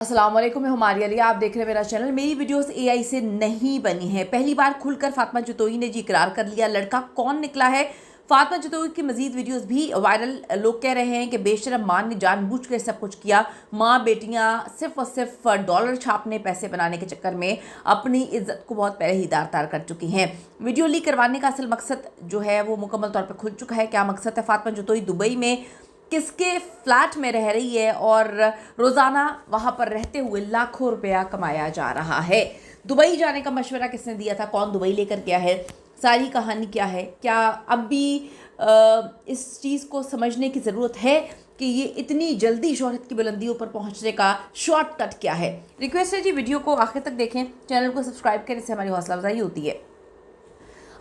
अस्सलाम वालेकुम, मैं हुमारी अली। आप देख रहे हैं मेरा चैनल। मेरी वीडियोस एआई से नहीं बनी है। पहली बार खुलकर फातिमा जतोई ने जी इकरार कर लिया। लड़का कौन निकला है? फातिमा जतोई की मजीद वीडियोस भी वायरल। लोग कह रहे हैं कि बेशरम मां ने जानबूझकर सब कुछ किया। माँ बेटियां सिर्फ और सिर्फ डॉलर छापने, पैसे बनाने के चक्कर में अपनी इज्जत को बहुत पहले ही दार तार कर चुकी हैं। वीडियो लीक करवाने का असल मकसद जो है वो मुकम्मल तौर पर खुल चुका है। क्या मकसद है? फातिमा जतोई दुबई में किसके फ्लैट में रह रही है और रोज़ाना वहाँ पर रहते हुए लाखों रुपया कमाया जा रहा है। दुबई जाने का मशवरा किसने दिया था? कौन दुबई लेकर गया है? सारी कहानी क्या है? क्या अब भी इस चीज़ को समझने की ज़रूरत है कि ये इतनी जल्दी शोहरत की बुलंदियों पर पहुंचने का शॉर्टकट क्या है? रिक्वेस्ट है जी, वीडियो को आखिर तक देखें, चैनल को सब्सक्राइब करें, इससे हमारी हौसला अफजाई होती है।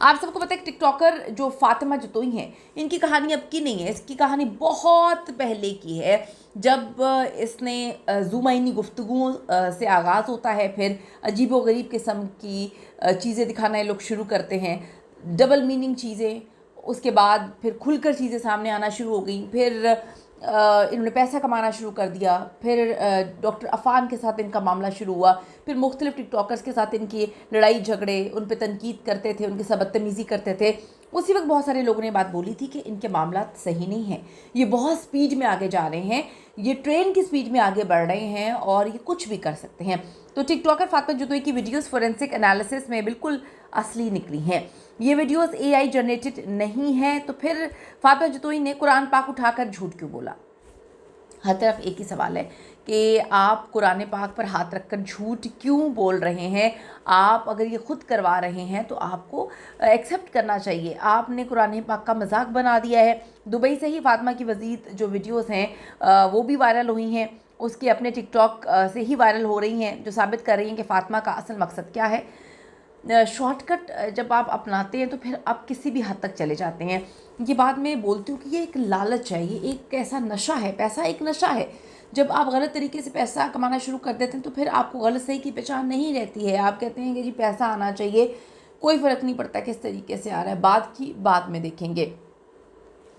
आप सबको पता है टिकटॉकर जो फातिमा जतोई हैं, इनकी कहानी अब की नहीं है। इसकी कहानी बहुत पहले की है, जब इसने ज़ुमाइनी गुफ्तगुओं से आगाज़ होता है। फिर अजीबो गरीब किस्म की चीज़ें दिखाना ये लोग शुरू करते हैं, डबल मीनिंग चीज़ें। उसके बाद फिर खुलकर चीज़ें सामने आना शुरू हो गई। फिर इन्होंने पैसा कमाना शुरू कर दिया। फिर डॉक्टर अफ़ान के साथ इनका मामला शुरू हुआ। फिर मुख्तलिफ टिकटॉकर्स के साथ इनकी लड़ाई झगड़े, उन पर तनकीद करते थे, उनके साथ बदतमीज़ी करते थे। उसी वक्त बहुत सारे लोगों ने बात बोली थी कि इनके मामला सही नहीं हैं, ये बहुत स्पीड में आगे जा रहे हैं, ये ट्रेन की स्पीड में आगे बढ़ रहे हैं और ये कुछ भी कर सकते हैं। तो टिकटॉकर फातिमा जतोई की वीडियोस फोरेंसिक एनालिसिस में बिल्कुल असली निकली हैं। ये वीडियोस एआई जनरेटेड नहीं है। तो फिर फातिमा जतोई ने कुरान पाक उठाकर झूठ क्यों बोला? हर तरफ एक ही सवाल है कि आप कुरान पाक पर हाथ रखकर झूठ क्यों बोल रहे हैं? आप अगर ये ख़ुद करवा रहे हैं तो आपको एक्सेप्ट करना चाहिए। आपने कुरान पाक का मजाक बना दिया है। दुबई से ही फातिमा की मज़ीद जो वीडियोस हैं वो भी वायरल हुई हैं, उसके अपने टिकटॉक से ही वायरल हो रही हैं, जो साबित कर रही हैं कि फातिमा का असल मकसद क्या है। शॉर्टकट जब आप अपनाते हैं तो फिर आप किसी भी हद तक चले जाते हैं। ये बात मैं बोलती हूँ कि ये एक लालच है, ये एक ऐसा नशा है। पैसा एक नशा है। जब आप गलत तरीके से पैसा कमाना शुरू कर देते हैं तो फिर आपको गलत सही की पहचान नहीं रहती है। आप कहते हैं कि जी पैसा आना चाहिए, कोई फ़र्क नहीं पड़ता किस तरीके से आ रहा है, बात की बाद में देखेंगे।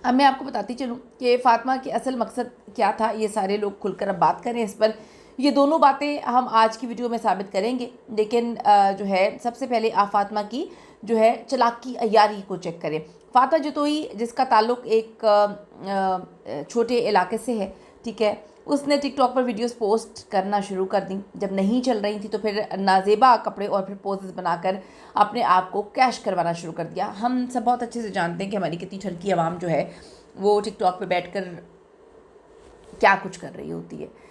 अब मैं आपको बताती चलूँ कि फ़ातिमा के असल मकसद क्या था। ये सारे लोग खुलकर अब बात करें इस पर। ये दोनों बातें हम आज की वीडियो में साबित करेंगे, लेकिन जो है सबसे पहले आप फ़ातिमा की जो है चालाकी अय्यारी को चेक करें। फातिमा जतोई, जिसका ताल्लुक़ एक छोटे इलाके से है, ठीक है, उसने टिकटॉक पर वीडियोस पोस्ट करना शुरू कर दी। जब नहीं चल रही थी तो फिर नाजेबा कपड़े और फिर पोजेस बनाकर अपने आप को कैश करवाना शुरू कर दिया। हम सब बहुत अच्छे से जानते हैं कि हमारी कितनी ठरकी आवाम जो है वो टिकटॉक पे बैठकर क्या कुछ कर रही होती है।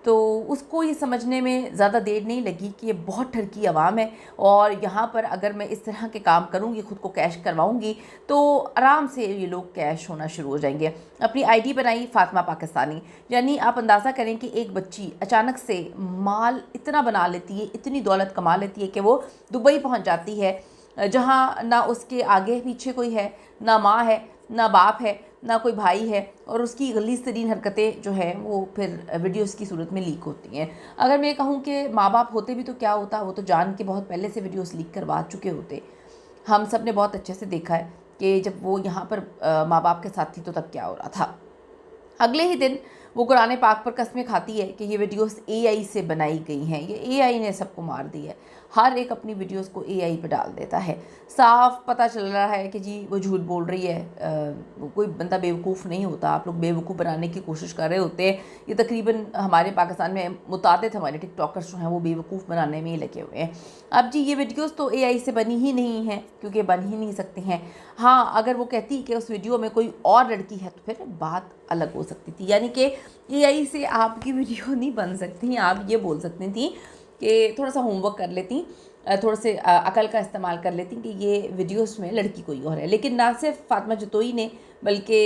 तो उसको ये समझने में ज़्यादा देर नहीं लगी कि ये बहुत ठरकी आवाम है और यहाँ पर अगर मैं इस तरह के काम करूँगी, ख़ुद को कैश करवाऊँगी, तो आराम से ये लोग कैश होना शुरू हो जाएंगे। अपनी आईडी बनाई फातिमा पाकिस्तानी, यानी आप अंदाज़ा करें कि एक बच्ची अचानक से माल इतना बना लेती है, इतनी दौलत कमा लेती है कि वो दुबई पहुँच जाती है, जहाँ ना उसके आगे पीछे कोई है, ना माँ है, ना बाप है, ना कोई भाई है, और उसकी गलीज़ तरीन हरकतें जो है वो फिर वीडियोस की सूरत में लीक होती हैं। अगर मैं कहूँ कि माँ बाप होते भी तो क्या होता, वो तो जान के बहुत पहले से वीडियोस लीक करवा चुके होते। हम सब ने बहुत अच्छे से देखा है कि जब वो यहाँ पर माँ बाप के साथ थी तो तब क्या हो रहा था। अगले ही दिन वो कुरान पाक पर कस्में खाती है कि ये वीडियोस एआई से बनाई गई हैं, ये एआई ने सबको मार दी है। हर एक अपनी वीडियोस को एआई पे डाल देता है। साफ पता चल रहा है कि जी वो झूठ बोल रही है। कोई बंदा बेवकूफ़ नहीं होता। आप लोग बेवकूफ़ बनाने की कोशिश कर रहे होते हैं। ये तकरीबन हमारे पाकिस्तान में मुतादिद हमारे टिकटॉकर्स जो हैं वो बेवकूफ़ बनाने में ही लगे हुए हैं। अब जी ये वीडियोस तो एआई से बनी ही नहीं हैं, क्योंकि बन ही नहीं सकती हैं। हाँ, अगर वो कहती कि उस वीडियो में कोई और लड़की है तो फिर बात अलग हो सकती थी, यानी कि एआई से आपकी वीडियो नहीं बन सकती। आप ये बोल सकती थी कि थोड़ा सा होमवर्क कर लेती, थोड़ा से अकल का इस्तेमाल कर लेती कि ये वीडियोस में लड़की कोई और है। लेकिन ना सिर्फ फातिमा जतोई ने, बल्कि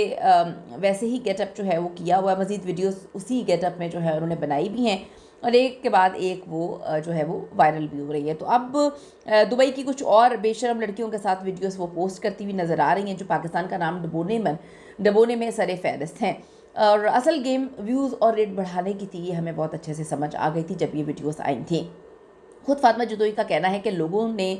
वैसे ही गेटअप जो है वो किया हुआ है। मज़ीद वीडियोस उसी गेटअप में जो है उन्होंने बनाई भी हैं और एक के बाद एक वो जो है वो वायरल भी हो रही है। तो अब दुबई की कुछ और बेशरम लड़कियों के साथ वीडियोस वो पोस्ट करती हुई नज़र आ रही हैं, जो पाकिस्तान का नाम डबोने में सरे फहरिस्त हैं। और असल गेम व्यूज़ और रेट बढ़ाने की थी, ये हमें बहुत अच्छे से समझ आ गई थी जब ये वीडियोस आई थी। खुद फातिमा जतोई का कहना है कि लोगों ने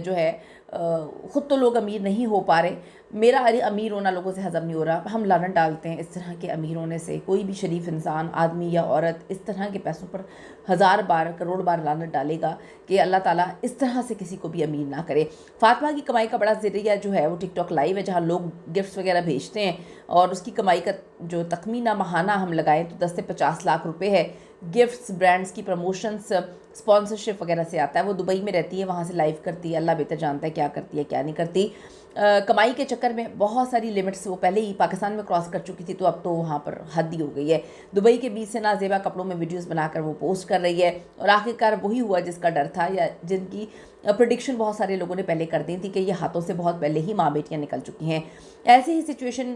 जो है ख़ुद तो लोग अमीर नहीं हो पा रहे, मेरा अमीर होना लोगों से हज़म नहीं हो रहा। हम लानत डालते हैं इस तरह के अमीर होने से। कोई भी शरीफ इंसान, आदमी या औरत इस तरह के पैसों पर 1000 बार, करोड़ बार लानत डालेगा कि अल्लाह ताला इस तरह से किसी को भी अमीर ना करे। फातिमा की कमाई का बड़ा ज़रिया जो है वो टिकटॉक लाइव है, जहाँ लोग गिफ्ट्स वगैरह भेजते हैं और उसकी कमाई का जो तखमीना माहाना हम लगाएं तो 10 से 50 लाख रुपए है। गिफ्ट्स, ब्रांड्स की प्रमोशंस, स्पॉन्सरशिप वगैरह से आता है। वो दुबई में रहती है, वहाँ से लाइव करती है, अल्लाह बेहतर जानता है क्या करती है क्या नहीं करती। कमाई के चक्कर में बहुत सारी लिमिट्स वो पहले ही पाकिस्तान में क्रॉस कर चुकी थी, तो अब तो वहाँ पर हद ही हो गई है। दुबई के बीच से नाजेबा कपड़ों में वीडियोस बनाकर वो पोस्ट कर रही है और आखिरकार वही हुआ जिसका डर था, या जिनकी प्रेडिक्शन बहुत सारे लोगों ने पहले कर दी थी कि ये हाथों से बहुत पहले ही माँ बेटियाँ निकल चुकी हैं। ऐसी ही सिचुएशन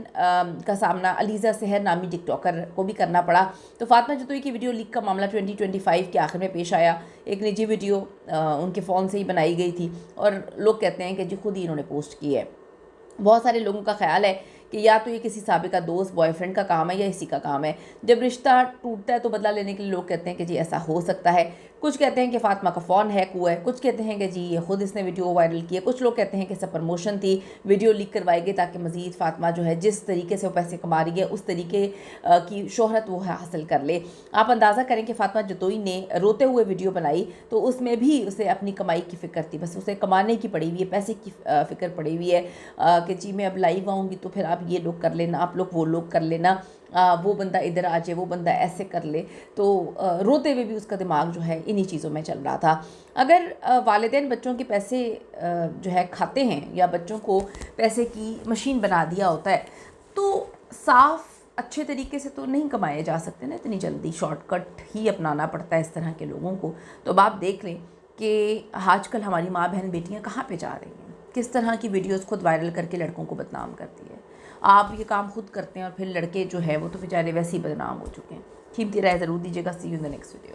का सामना अलीज़ा सहर नामी टिकटॉकर को भी करना पड़ा। तो फातिमा जतोई की वीडियो लीक का मामला 2025 के आखिर में पेश आया। एक निजी वीडियो उनके फ़ोन से ही बनाई गई थी और लोग कहते हैं कि जी खुद ही इन्होंने पोस्ट की है। बहुत सारे लोगों का ख्याल है कि या तो ये किसी साबिका दोस्त, बॉयफ्रेंड का काम है या इसी का काम है। जब रिश्ता टूटता है तो बदला लेने के लिए लोग कहते हैं कि जी ऐसा हो सकता है। कुछ कहते हैं कि फातिमा का फ़ोन हैक हुआ है, कुछ कहते हैं कि जी ये खुद इसने वीडियो वायरल की है, कुछ लोग कहते हैं कि सब प्रमोशन थी, वीडियो लीक करवाई गई ताकि मज़ीद फातिमा जो है जिस तरीके से वो पैसे कमा रही है उस तरीके की शोहरत वो हासिल कर ले। आप अंदाज़ा करें कि फातिमा जतोई ने रोते हुए वीडियो बनाई तो उसमें भी उसे अपनी कमाई की फ़िक्र थी, बस उसे कमाने की पड़ी हुई है, पैसे की फ़िक्र पड़ी हुई है कि जी मैं अब लाइव आऊँगी तो फिर आप ये लोग कर लेना, आप लोग वो लोग कर लेना, वो बंदा इधर आ जाए, वो बंदा ऐसे कर ले। तो रोते हुए भी उसका दिमाग जो है इन्हीं चीज़ों में चल रहा था। अगर वालिदैन बच्चों के पैसे जो है खाते हैं या बच्चों को पैसे की मशीन बना दिया होता है तो साफ़ अच्छे तरीके से तो नहीं कमाए जा सकते ना, इतनी जल्दी शॉर्टकट ही अपनाना पड़ता है इस तरह के लोगों को। तो अब आप देख लें कि आजकल हमारी माँ बहन बेटियाँ कहाँ पे जा रही हैं, किस तरह की वीडियोज़ खुद वायरल करके लड़कों को बदनाम करती है। आप ये काम खुद करते हैं और फिर लड़के जो है वो तो बेचारे वैसे ही बदनाम हो चुके हैं। कीमती राय ज़रूर दीजिएगा। See you in the next video.